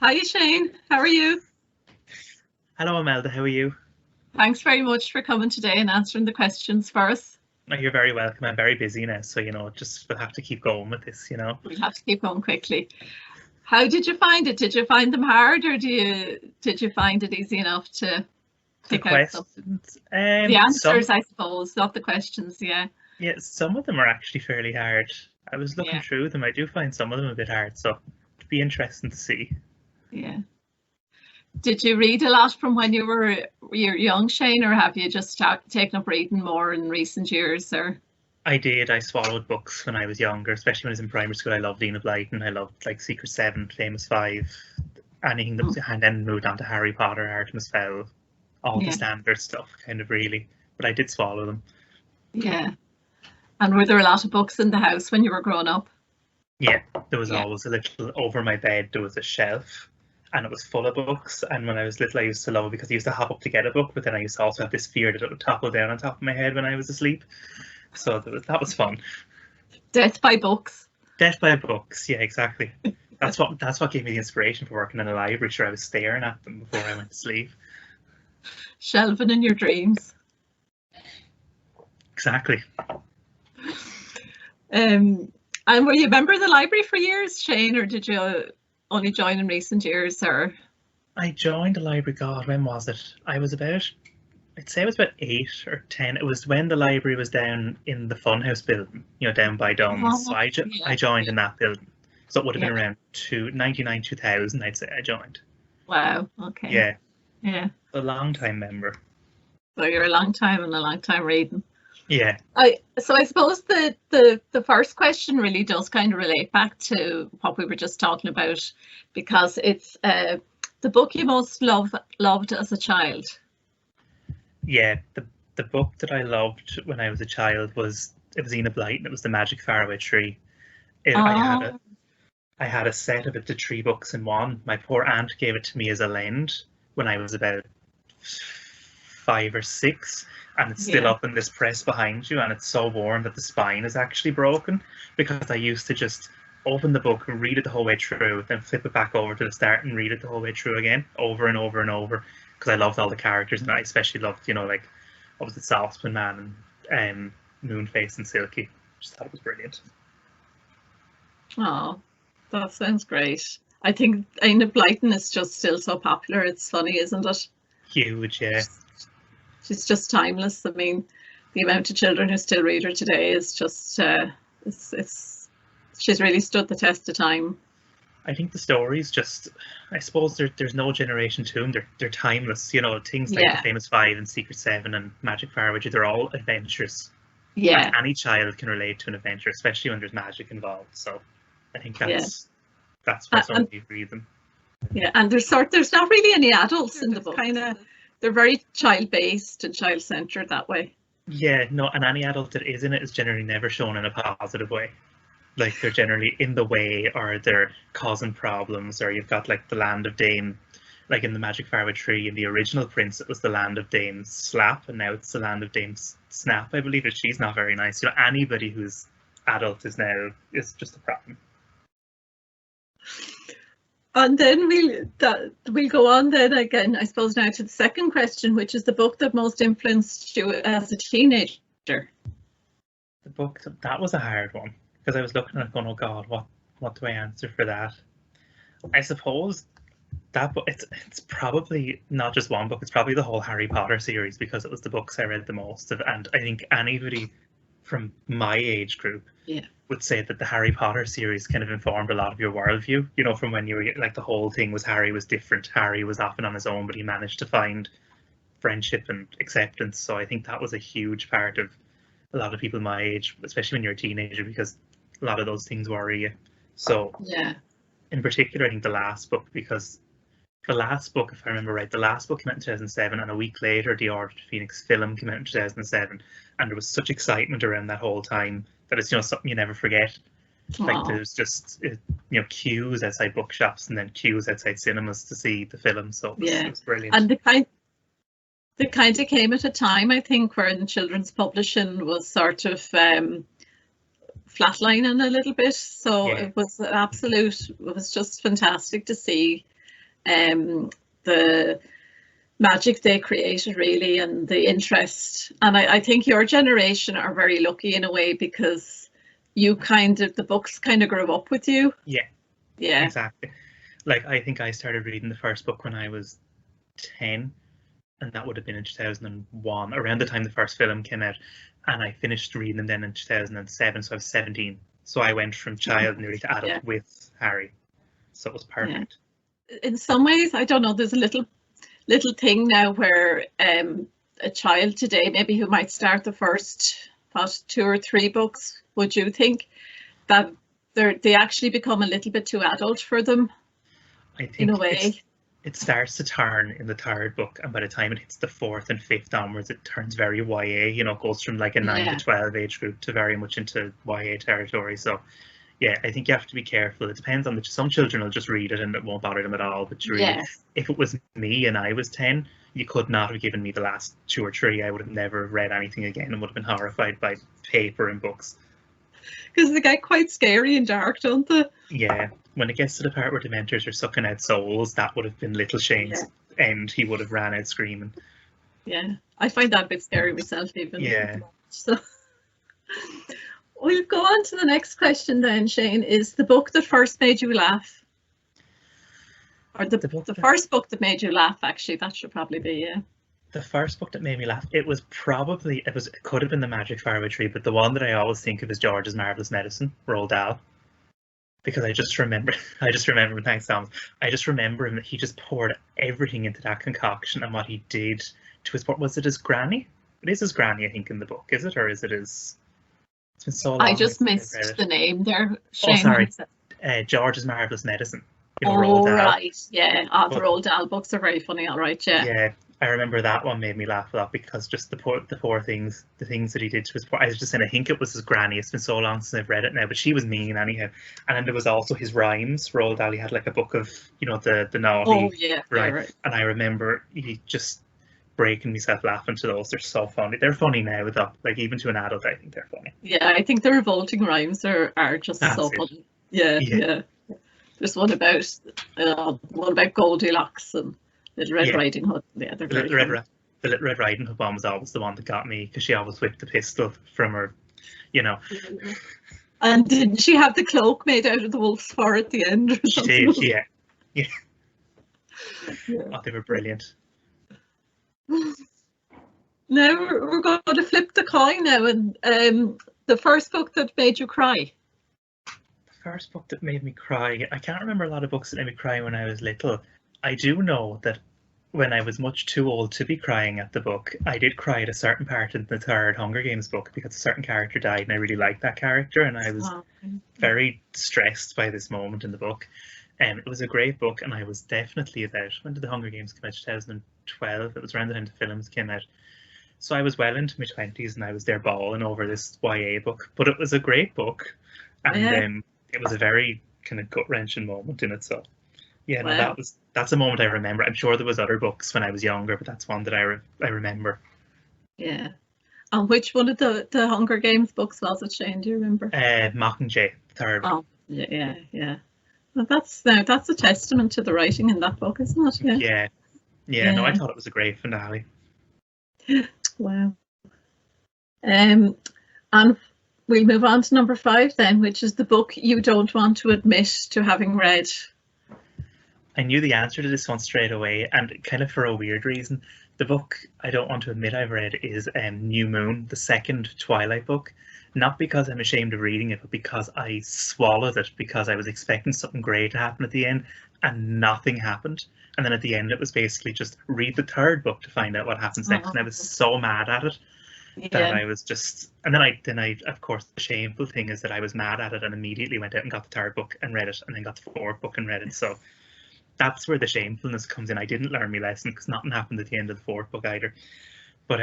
Hi Shane, how are you? Hello, Imelda. How are you? Thanks very much for coming today and answering the questions for us. Oh, you're very welcome. I'm very busy now, so just we'll have to keep going with this. We'll have to keep going quickly. How did you find it? Did you find them hard, or did you find it easy enough to The pick out some? questions, The answers, some I suppose, not the questions. Yeah, yeah, some of them are actually fairly hard. I was looking yeah, through them. I do find some of them a bit hard, so it'd be interesting to see. yeah. Did you read a lot from when you're young, Shane, or have you just taken up reading more in recent years? Or I did. I swallowed books when I was younger, especially when I was in primary school. I loved Ina Brayton. I loved like Secret Seven, Famous Five, anything that was, and then moved on to Harry Potter, Artemis Fowl, all the yeah, standard stuff, kind of really. But I did swallow them. yeah. And were there a lot of books in the house when you were growing up? Yeah, there was Yeah. always a little over my bed. There was a shelf, and it was full of books. And when I was little, I used to love it because I used to hop up to get a book, but then I used to also have this fear that it would topple down on top of my head when I was asleep. So that was fun. Death by books. Death by books. Yeah, exactly. That's what gave me the inspiration for working in a library. Sure, I was staring at them before I went to sleep. Shelving in your dreams. Exactly. And were you a member of the library for years, Shane, or did you only join in recent years? Or I joined the library. God, when was it? I'd say I was about 8 or 10. It was when the library was down in the Funhouse building, down by Duns. So oh, I yeah, joined in that building. So it would have been yeah. around 99, 2000, I'd say I joined. Wow. Okay. Yeah, Yeah. a long time member. So you're a long time and a long time reading. Yeah, I suppose the first question really does kind of relate back to what we were just talking about, because it's the book you most loved as a child. yeah. The book that I loved when I was a child was Ina Blight, and it was The Magic Faraway Tree. It, I had a Oh, I had a set of it, the three books in one. My poor aunt gave it to me as a lend when I was about 5 or 6, and it's still yeah. up in this press behind you, and it's so worn that the spine is actually broken because I used to just open the book and read it the whole way through, then flip it back over to the start and read it the whole way through again, over and over and over, because I loved all the characters, and I especially loved, like, what was it, Saltzman Man and Moonface and Silky. Just thought it was brilliant. Oh, that sounds great. I think Aina Brayton is just still so popular. It's funny, isn't it? Huge, yeah. She's just timeless. I mean, the amount of children who still read her today is just it's she's really stood the test of time. I think the stories just, I suppose there's no generation to them. They're timeless. Things like the Yeah, Famous Five and Secret Seven and Magic Faraway, they're all adventures, and yeah, any child can relate to an adventure, especially when there's magic involved. So I think yeah. that's why so many And people read them. yeah, and there's not really any adults in the book. Kind of, they're very child based and child centered that way. Yeah, no, and any adult that is in it is generally never shown in a positive way. Like they're generally in the way, or they're causing problems, or you've got like the Land of Dame, like in the Magic Faraway Tree in the original Prince, it was the Land of Dame Slap, and now it's the Land of Dame Snap. I believe that she's not very nice. Anybody who's adult is just a problem. And then we'll go on then again, I suppose, now to the second question, which is the book that most influenced you as a teenager. The book that was a hard one because I was looking at it going, oh God, what do I answer for that? I suppose that book, it's probably not just one book, it's probably the whole Harry Potter series because it was the books I read the most of, and I think anybody from my age group Yeah. would say that the Harry Potter series kind of informed a lot of your worldview, from when you were like, the whole thing was Harry was different. Harry was often on his own, but he managed to find friendship and acceptance. So I think that was a huge part of a lot of people my age, especially when you're a teenager, because a lot of those things worry you. So Yeah. in particular, I think the last book, because the last book, if I remember right, the last book came out in 2007, and a week later, the Order of Phoenix film came out in 2007, and there was such excitement around that whole time that it's something you never forget. Like there's just queues outside bookshops and then queues outside cinemas to see the film. So it was brilliant. And the kind of came at a time, I think, when children's publishing was sort of flatlining a little bit. So Yeah. it was just fantastic to see the magic they created, really, and the interest. And I think your generation are very lucky in a way, because you the books kind of grew up with you. Yeah, exactly. Like, I think I started reading the first book when I was 10, and that would have been in 2001, around the time the first film came out, and I finished reading them then in 2007, so I was 17. So I went from child nearly to adult with Harry, so it was perfect. In some ways, I don't know, there's a little thing now where a child today, maybe who might start the first 2 or 3 books, would you think that they actually become a little bit too adult for them? I think in a way. It starts to turn in the 3rd book, and by the time it hits the 4th and 5th onwards, it turns very YA. You know, it goes from like a 9 to 12 age group to very much into YA territory. So yeah, I think you have to be careful. It depends on some children will just read it and it won't bother them at all. But really, if it was me and I was 10, you could not have given me the last 2 or 3. I would have never read anything again and would have been horrified by paper and books. Because they get quite scary and dark, don't they? Yeah. When it gets to the part where Dementors are sucking out souls, that would have been little Shane's end. He would have ran out screaming. Yeah, I find that a bit scary myself, even. Yeah. So we'll go on to the next question then, Shane. Is the book that first made you laugh? Or the first book that made you laugh, actually, that should probably be, The first book that made me laugh, it could have been The Magic Faraway Tree, but the one that I always think of is George's Marvelous Medicine, Roald Dahl. Because I just remember, thanks Tom, I just remember him that he just poured everything into that concoction, and what he did to his, was it his granny? It is his granny, I think, in the book, is it? Or is it his, it's been so long. I just missed the name there, Shane. Oh, sorry, George's Marvelous Medicine. You know, Roald Dahl. Right, yeah, the Roald Dahl books are very funny, all right, yeah. Yeah, I remember that one made me laugh a lot, because just the poor things, the things that he did to his poor, I was just saying, I think it was his granny. It's been so long since I've read it now, but she was mean anyhow. And then there was also his rhymes. Roald Dahl, he had like a book of, you know, the naughty right. And I remember he just breaking myself laughing to those. They're so funny. They're funny now, though. Like, even to an adult, I think they're funny. Yeah, I think the revolting rhymes are just so funny. Yeah. There's one about Goldilocks and Little Red Riding Hood. Yeah, they're very funny. The Little Red Riding Hood one was always the one that got me, because she always whipped the pistol from her, you know. And didn't she have the cloak made out of the wolf's fur at the end? Or something? She did, yeah. Oh, they were brilliant. Now we're going to flip the coin now, and the first book that made you cry. First book that made me cry, I can't remember a lot of books that made me cry when I was little. I do know that when I was much too old to be crying at the book, I did cry at a certain part in the 3rd Hunger Games book, because a certain character died and I really liked that character, and I was very stressed by this moment in the book. It was a great book, and I was definitely about, when did the Hunger Games come out? 2012. It was around the time the films came out. So I was well into my 20s, and I was there bawling over this YA book, but it was a great book, and it was a very kind of gut-wrenching moment in it. So yeah, no, that's a moment I remember. I'm sure there was other books when I was younger, but that's one that I remember. Yeah. And which one of the Hunger Games books was it, Shane? Do you remember? Mockingjay, the 3rd. Oh, yeah. Well, that's a testament to the writing in that book, isn't it? Yeah. No, I thought it was a great finale. Wow. And we'll move on to number 5 then, which is the book you don't want to admit to having read. I knew the answer to this one straight away, and kind of for a weird reason. The book I don't want to admit I've read is New Moon, the 2nd Twilight book. Not because I'm ashamed of reading it, but because I swallowed it, because I was expecting something great to happen at the end, and nothing happened. And then at the end, it was basically just read the 3rd book to find out what happens next. And I was so mad at it that I was just, and then I, of course, the shameful thing is that I was mad at it and immediately went out and got the 3rd book and read it, and then got the 4th book and read it. So that's where the shamefulness comes in. I didn't learn my lesson, because nothing happened at the end of the 4th book either. But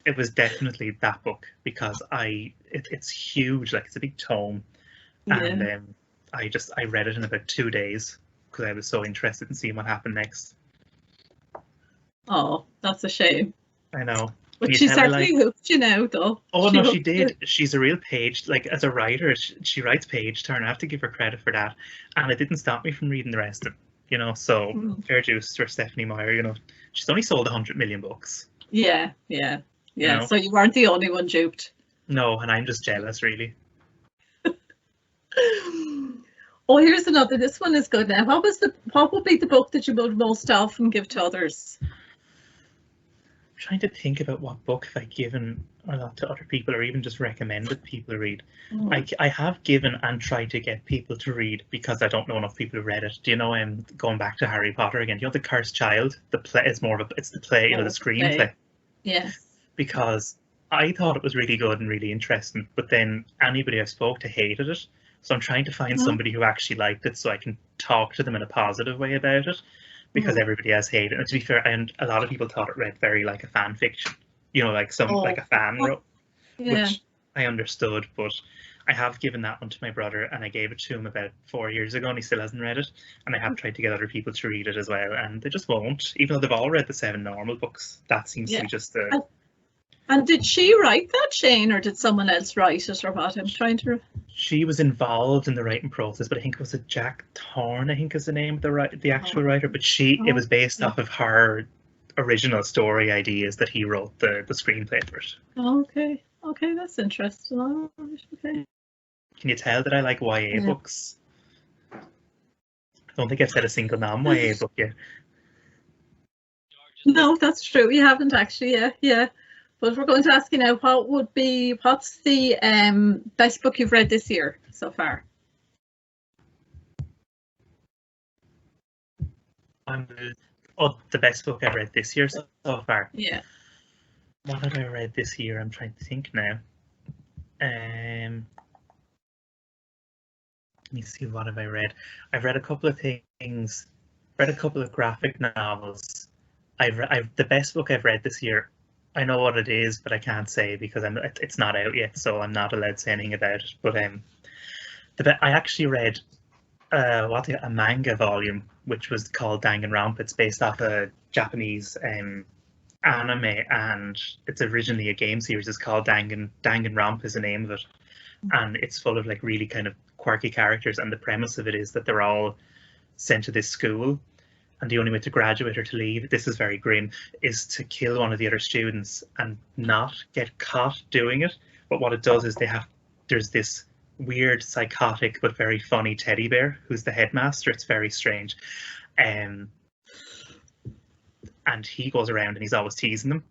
it was definitely that book, because it's huge, like it's a big tome, and I read it in about 2 days, because I was so interested in seeing what happened next. Oh, that's a shame. I know. But she certainly hooked you now, though. Oh no, she did. She's a real page, like as a writer, she writes page turn. I have to give her credit for that, and it didn't stop me from reading the rest of you know. So fair dues for Stephanie Meyer, you know. She's only sold 100 million books. Yeah. You know? So you weren't the only one duped. No, and I'm just jealous, really. Oh, here's another. This one is good now. What would be the book that you would most often give to others? I'm trying to think about what book have I given a lot to other people, or even just recommended people read. I have given and tried to get people to read because I don't know enough people who read it. Do you know, going back to Harry Potter again, you know, The Cursed Child, the play is more of it's the play, you know, the screenplay. Yes. Because I thought it was really good and really interesting, but then anybody I spoke to hated it. So I'm trying to find somebody who actually liked it so I can talk to them in a positive way about it, because everybody else hated it. And to be fair, and a lot of people thought it read very like a fan fiction, you know, like like a fan wrote, which I understood, but I have given that one to my brother, and I gave it to him about 4 years ago, and he still hasn't read it. And I have tried to get other people to read it as well, and they just won't, even though they've all read the 7 normal books. That seems to be just the... And did she write that, Shane, or did someone else write it, or what? I'm trying to... She was involved in the writing process, but I think it was Jack Thorne, I think is the name of the actual writer, but it was based off of her original story ideas that he wrote the screenplay for it. Okay, that's interesting. Okay. Can you tell that I like YA books? I don't think I've said a single non-YA book yet. No, that's true. You haven't actually, yeah. But we're going to ask you now, what's the best book you've read this year so far? The best book I've read this year so far? Yeah. What have I read this year? I'm trying to think now. Let me see, what have I read? I've read a couple of things, read a couple of graphic novels. The best book I've read this year, I know what it is, but I can't say because it's not out yet, so I'm not allowed to say anything about it. But I actually read a manga volume, which was called Danganronpa. It's based off a Japanese anime, and it's originally a game series. It's called Danganronpa is the name of it, and it's full of like really kind of quirky characters. And the premise of it is that they're all sent to this school, and the only way to graduate or to leave, this is very grim, is to kill one of the other students and not get caught doing it. But what it does is there's this weird, psychotic, but very funny teddy bear who's the headmaster. It's very strange. And he goes around and he's always teasing them.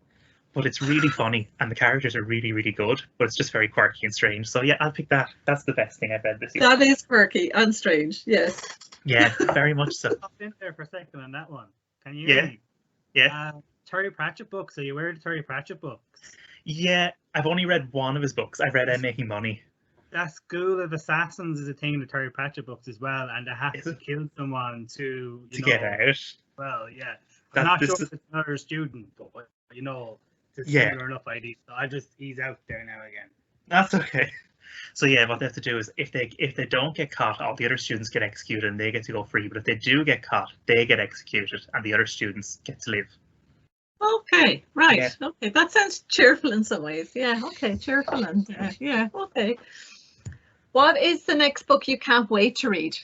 But it's really funny, and the characters are really, really good, but it's just very quirky and strange. So yeah, I'll pick that. That's the best thing I've read this year. That is quirky and strange, yes. Yeah, very much so. I'll in there for a second on that one. Can you hear me? Yeah. Terry Pratchett books. Are you aware of the Terry Pratchett books? Yeah, I've only read one of his books. I've read Making Money. That School of Assassins is a thing in the Terry Pratchett books as well, and they have to kill someone to get out. Well, yeah. I'm not sure if it's another student, but you know, it's a similar enough idea. So he's out there now again. That's okay. So yeah, what they have to do is if they don't get caught, all the other students get executed and they get to go free. But if they do get caught, they get executed and the other students get to live. Okay, right. Yeah. Okay, that sounds cheerful in some ways. Yeah. Okay, cheerful and yeah. Okay. What is the next book you can't wait to read?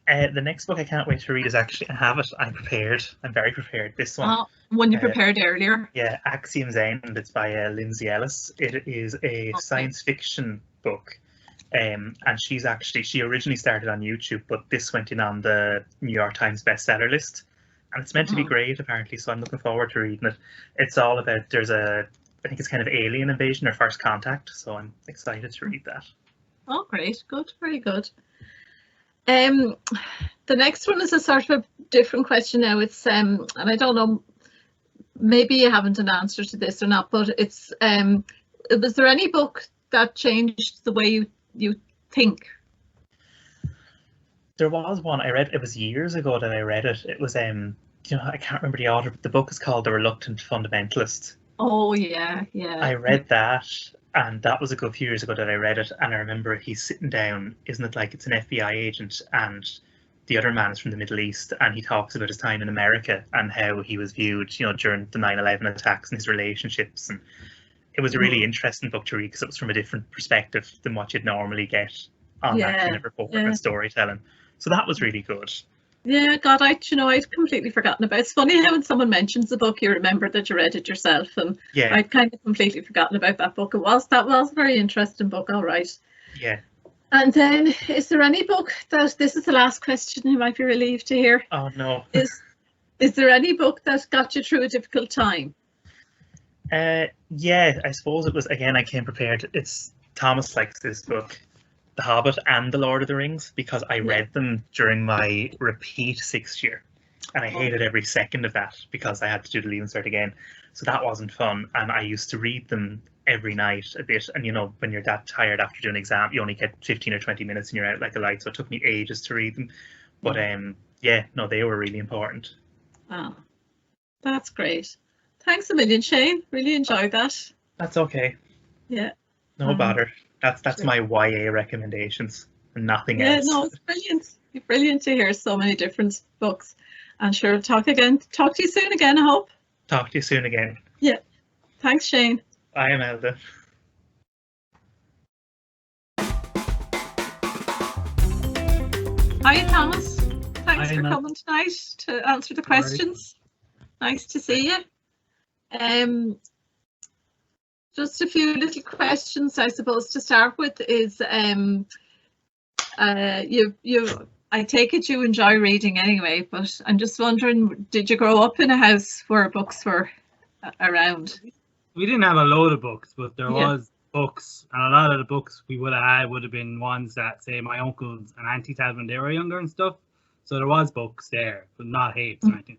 The next book I can't wait to read is actually, I have it. I'm prepared. I'm very prepared. This one. One you prepared earlier. Yeah, Axiom's End. It's by Lindsay Ellis. It is a science fiction book. And she originally started on YouTube, but this went in on the New York Times bestseller list. And it's meant to be great, apparently, so I'm looking forward to reading it. It's all about, I think it's kind of alien invasion or first contact, so I'm excited to read that. Oh, great. Good. Very good. The next one is a sort of a different question now. It's and I don't know, maybe you haven't an answer to this or not, but it's was there any book that changed the way you think? There was one I read. It was years ago that I read it. It was I can't remember the author, but the book is called The Reluctant Fundamentalist. Oh yeah. I read that. And that was a good few years ago that I read it, and I remember he's sitting down, isn't it like it's an FBI agent, and the other man is from the Middle East, and he talks about his time in America and how he was viewed, during the 9/11 attacks and his relationships. And it was a really interesting book to read because it was from a different perspective than what you'd normally get on that kind of reporting and storytelling. So that was really good. Yeah, God, I'd completely forgotten about it. It's funny how when someone mentions the book, you remember that you read it yourself, and Yeah, I'd kind of completely forgotten about that book. That was a very interesting book, all right. yeah. And then, is there any book that, this is the last question, you might be relieved to hear. Oh no. Is there any book that got you through a difficult time? Yeah, I suppose it was, again, I came prepared. It's Thomas likes this book, The Hobbit and The Lord of the Rings, because I read them during my repeat 6th year, and I hated every second of that because I had to do the Leaving Cert again. So that wasn't fun, and I used to read them every night a bit. And when you're that tired after doing an exam, you only get 15 or 20 minutes and you're out like a light. So it took me ages to read them. But yeah, no, they were really important. Oh, that's great. Thanks a million, Shane. Really enjoyed that. That's okay. Yeah. No bother. That's sure. My YA recommendations and nothing else. Yeah, no, it's brilliant. It's brilliant to hear so many different books. And sure, talk to you soon again, I hope. Talk to you soon again. Yeah. Thanks, Shane. Bye, Imelda. Hi, Thomas. Thanks for coming tonight to answer the questions. Nice to see you. Just a few little questions, I suppose, to start with is I take it you enjoy reading anyway, but I'm just wondering, did you grow up in a house where books were around? We didn't have a load of books, but there was books, and a lot of the books we would have had would have been ones that, say, my uncles and aunties had when they were younger and stuff. So there was books there, but not heaps or anything.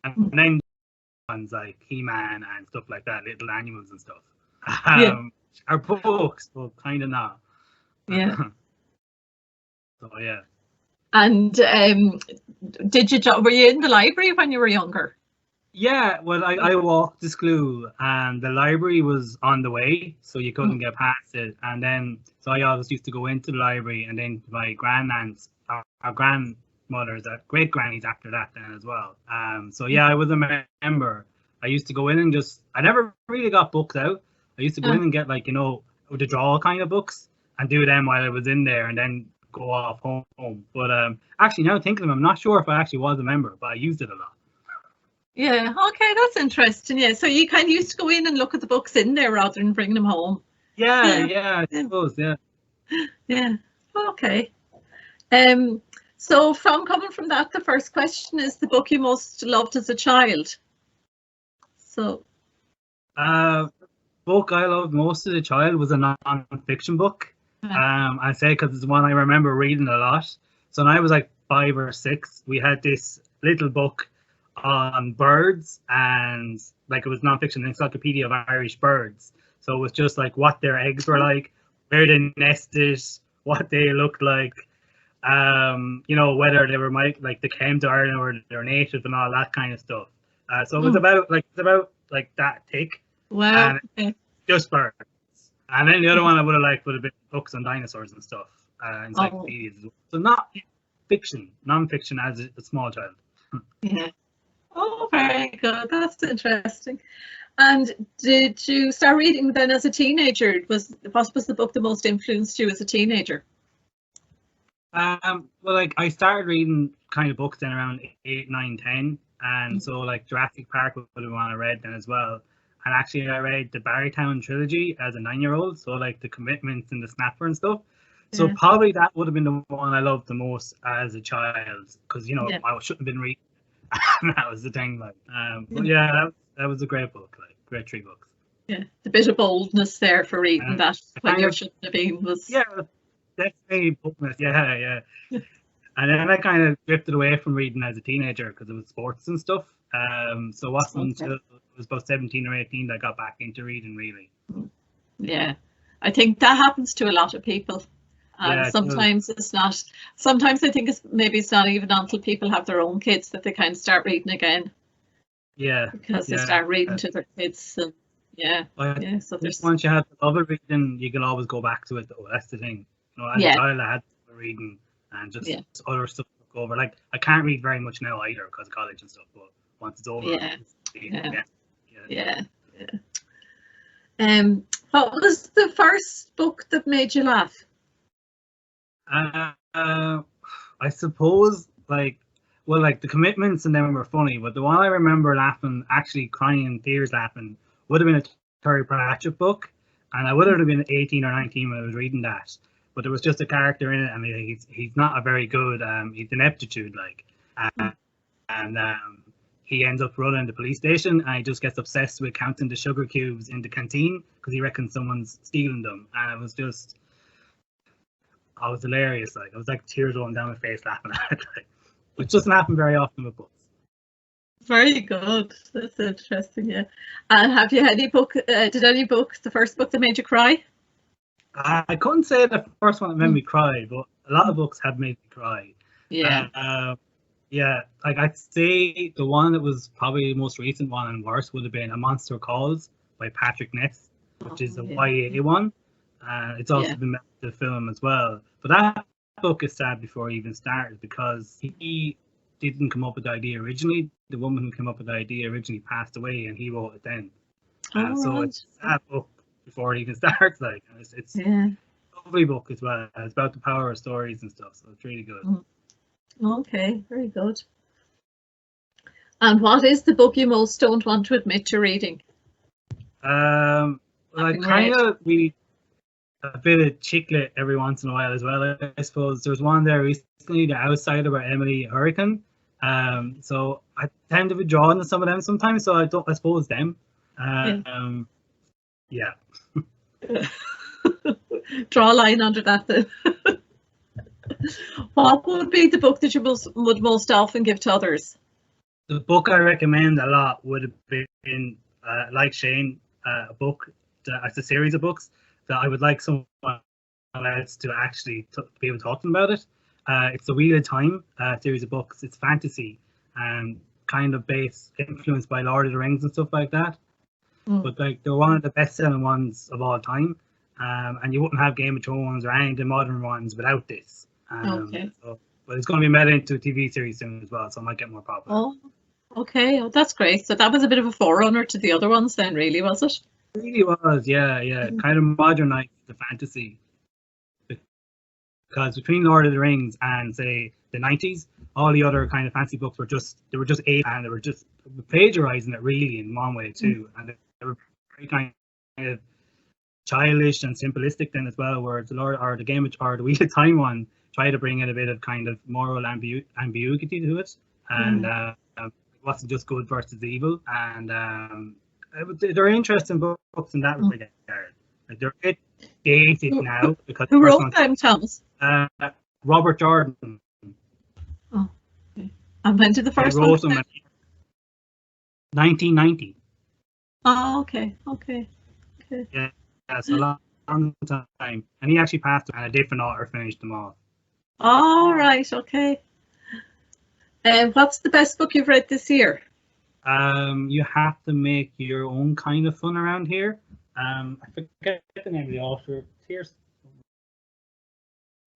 And then ones like He-Man and stuff like that, little animals and stuff. Are books, but kind of not. Yeah. So yeah. And were you in the library when you were younger? Yeah, well, I walked to school and the library was on the way, so you couldn't get past it. And then, so I always used to go into the library, and then my grandnaunt's, our grandmother's, great grannies after that then as well. So yeah, I was a member. I used to go in and I never really got books out. I used to go in and get the draw kind of books and do them while I was in there, and then go off home. But actually, now thinking of them, I'm not sure if I actually was a member, but I used it a lot. Yeah, okay, that's interesting. Yeah, so you kind of used to go in and look at the books in there rather than bring them home. Yeah, I suppose, yeah. Yeah, okay. So coming from that, the first question is the book you most loved as a child. So, book I loved most as a child was a non-fiction book. I say because it's the one I remember reading a lot. So when I was like 5 or 6, we had this little book on birds, and it was non-fiction, encyclopedia of Irish birds. So it was just like what their eggs were like, where they nested, what they looked like, whether they were they came to Ireland or they're native and all that kind of stuff. So it was about that thick. Wow. And just birds. And then the other one I would have liked would have been books on dinosaurs and stuff, encyclopedias. So not fiction, non-fiction as a small child. Yeah. Oh, very good. That's interesting. And did you start reading then as a teenager? What was the book that most influenced you as a teenager? Well, I started reading kind of books then around 8, 9, 10, and so Jurassic Park would have been one I read then as well. And actually, I read the Barrytown Trilogy as a 9-year-old, so the Commitments and the Snapper and stuff. So probably that would have been the one I loved the most as a child, because I shouldn't have been reading. That was the thing. But yeah, that was a great book. Great 3 books. Yeah, the bit of boldness there for reading that when you shouldn't have been was. Yeah, definitely boldness. Yeah. And then I kind of drifted away from reading as a teenager because it was sports and stuff. So it wasn't until it was about 17 or 18 that I got back into reading, really. Yeah, I think that happens to a lot of people. And sometimes it's not. Sometimes I think it's not even until people have their own kids that they kind of start reading again. Yeah. Because they start reading to their kids. And, so once you have the love of reading, you can always go back to it, though. That's the thing. As a child, I had reading and just other stuff to look over. I can't read very much now either because of college and stuff. But once it's over, what was the first book that made you laugh? I suppose well, like the commitments and them were funny, but the one I remember laughing, actually crying in tears laughing, would have been a Terry Pratchett book, and I would have been 18 or 19 when I was reading that. But there was just a character in it, and he's not a very good, he's ineptitude, like, and he ends up running the police station, and he just gets obsessed with counting the sugar cubes in the canteen because he reckons someone's stealing them, and it was just, I was hilarious. Like, I was like tears rolling down my face laughing at it, like, which doesn't happen very often with books. Very good. That's interesting. Yeah. And have you had any book? Did any book, the first book that made you cry? I couldn't say the first one that made me cry, but a lot of books have made me cry. Yeah. Yeah, like I'd say the one that was probably the most recent one and worse would have been A Monster Calls by Patrick Ness, which is a YA one. It's also been made into the film as well. But that book is sad before he even started because he didn't come up with the idea originally. The woman who came up with the idea originally passed away, and he wrote it then. So it's a sad book before it even starts. Like, and it's a lovely book as well. It's about the power of stories and stuff, so it's really good. Okay, very good. And what is the book you most don't want to admit to reading? Well, I kind of read a bit of chick lit every once in a while as well, I suppose. There's one there recently, The Outsider by Emily Hurricane. So I tend to be drawn to some of them sometimes, so I suppose them. Yeah. Draw a line under that then. What would be the book that you would most often give to others? The book I recommend a lot would have been, like Shane, a book, it's a series of books that I would like someone else to actually be able to talk to them about it. It's The Wheel of Time series of books. It's fantasy and kind of influenced by Lord of the Rings and stuff like that. But like they're one of the best-selling ones of all time, and you wouldn't have Game of Thrones or any of the modern ones without this. But it's going to be made into a TV series soon as well, so it might get more popular. Oh, okay. Oh, that's great. So that was a bit of a forerunner to the other ones then, really, was it? It really was, yeah. Kind of modernized the fantasy. Because between Lord of the Rings and, say, the 90s, all the other kind of fantasy books were just eight, and they were just plagiarizing it really in one way too. And they were very kind of childish and simplistic then as well, whereas the Wheel of Time one tried to bring in a bit of kind of moral ambiguity to it, and it wasn't just good versus evil. And they're interesting books in that regard. Like, they're a bit dated now because who wrote them, Thomas? Robert Jordan. Oh, okay. And when did the first one? Wrote them in 1990. Oh, okay. Yeah, that's a long time. And he actually passed them, and a different author finished them off. All right, okay. What's the best book you've read this year? You have to make your own kind of fun around here. I forget the name of the author. Here's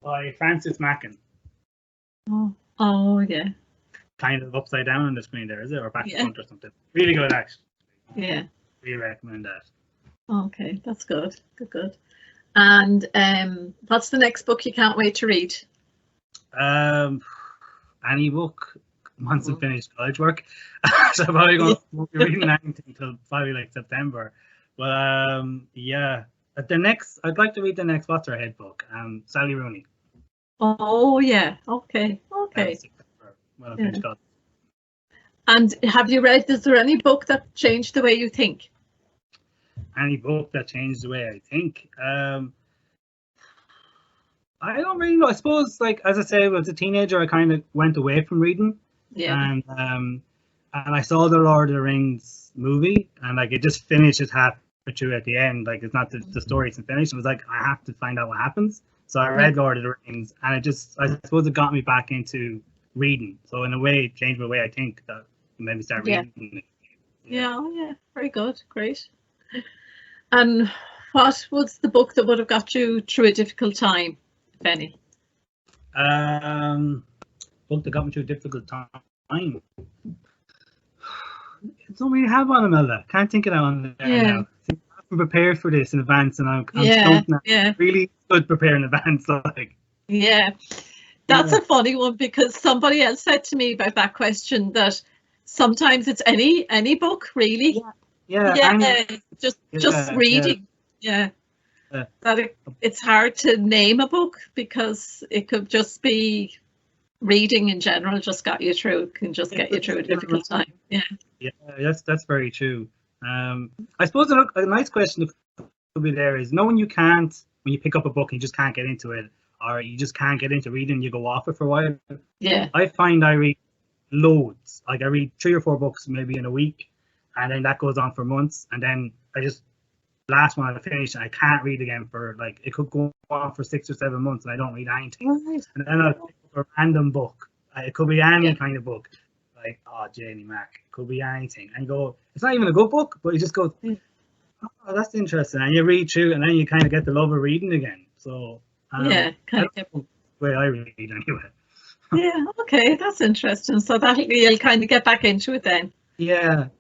by Francis Mackin. Oh, yeah. Kind of upside down on the screen there, is it? Or back to front or something. Really good, actually. Yeah. Really recommend that. Okay, that's good. Good. And what's the next book you can't wait to read? Any book once I finish college work. So I'm probably won't be reading anything until probably like September. But I'd like to read the next What's Her Head book, Sally Rooney. Oh yeah, okay. When I finish college. And have you read, is there any book that changed the way you think? Any book that changed the way I think? I don't really know. I suppose, like, as I say, as a teenager, I kind of went away from reading. Yeah. And I saw the Lord of the Rings movie, and like it just finishes half through at the end. Like, it's not the story isn't finished. It was like I have to find out what happens. So I read Lord of the Rings, and I suppose it got me back into reading. So in a way, it changed my way I think, that made me start reading. Yeah. Very good. Great. And what was the book that would have got you through a difficult time, if any? Book that got me through a difficult time. I don't really have one, Imelda. Can't think of that one now. I'm prepared for this in advance, and I'm stumped now. Yeah. Really good prepare in advance, like. Yeah. That's a funny one, because somebody else said to me about that question that sometimes it's any book really. Just reading. Yeah. That it's hard to name a book, because it could just be reading in general just got you through, can just get you through a difficult time. That's very true. I suppose a nice question could be there is, knowing you can't, when you pick up a book and you just can't get into it, or you just can't get into reading, you go off it for a while. I find I read loads. Like, I read 3 or 4 books maybe in a week, and then that goes on for months, and then I just, last one I finish, I can't read again for, like, it could go on for 6 or 7 months and I don't read anything. And then I'll pick up a random book. It could be any kind of book, like, Janie Mac, it could be anything, and you go, it's not even a good book, but you just go, oh, that's interesting, and you read through, and then you kind of get the love of reading again. So kind of the way I read anyway. Okay, that's interesting. So that you'll kind of get back into it then. And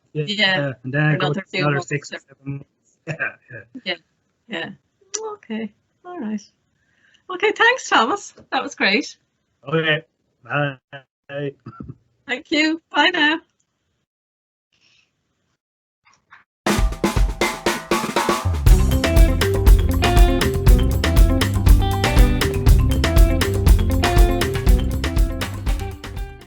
then another 6 or 7 months. Okay, all right. Okay, thanks, Thomas. That was great. Okay, bye. Thank you. Bye now.